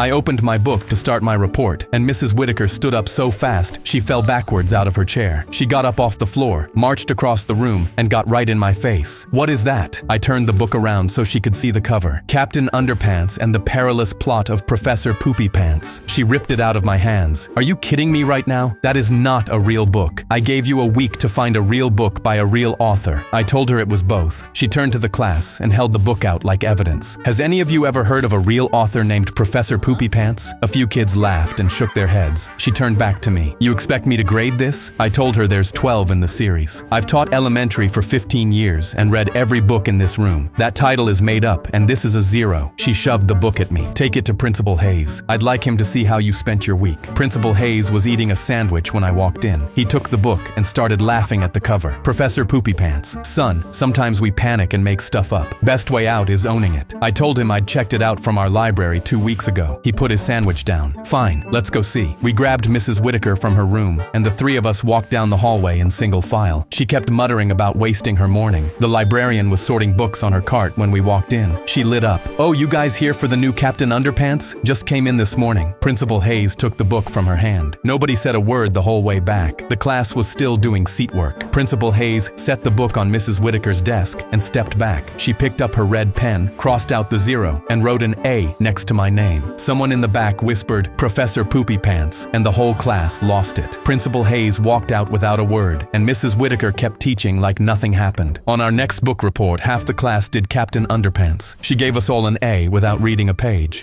I opened my book to start my report, and Mrs. Whitaker stood up so fast she fell backwards out of her chair. She got up off the floor, marched across the room, and got right in my face. "What is that?" I turned the book around so she could see the cover. "Captain Underpants and the Perilous Plot of Professor Poopypants." She ripped it out of my hands. "Are you kidding me right now? That is not a real book. I gave you a week to find a real book by a real author." I told her it was both. She turned to the class and held the book out like evidence. "Has any of you ever heard of a real author named Professor Poopypants?" A few kids laughed and shook their heads. She turned back to me. "You expect me to grade this?" I told her there's 12 in the series. "I've taught elementary for 15 years and read every book in this room. That title is made up, and this is a 0. She shoved the book at me. "Take it to Principal Hayes. I'd like him to see how you spent your week." Principal Hayes was eating a sandwich when I walked in. He took the book and started laughing at the cover. "Professor Poopypants. Son, sometimes we panic and make stuff up. Best way out is owning it." I told him I'd checked it out from our library 2 weeks ago. He put his sandwich down. "Fine, let's go see." We grabbed Mrs. Whitaker from her room, and the 3 of us walked down the hallway in single file. She kept muttering about wasting her morning. The librarian was sorting books on her cart when we walked in. She lit up. "Oh, you guys here for the new Captain Underpants? Just came in this morning." Principal Hayes took the book from her hand. Nobody said a word the whole way back. The class was still doing seat work. Principal Hayes set the book on Mrs. Whitaker's desk and stepped back. She picked up her red pen, crossed out the 0, and wrote an A next to my name. Someone in the back whispered, "Professor Poopypants," and the whole class lost it. Principal Hayes walked out without a word, and Mrs. Whitaker kept teaching like nothing happened. On our next book report, half the class did Captain Underpants. She gave us all an A without reading a page.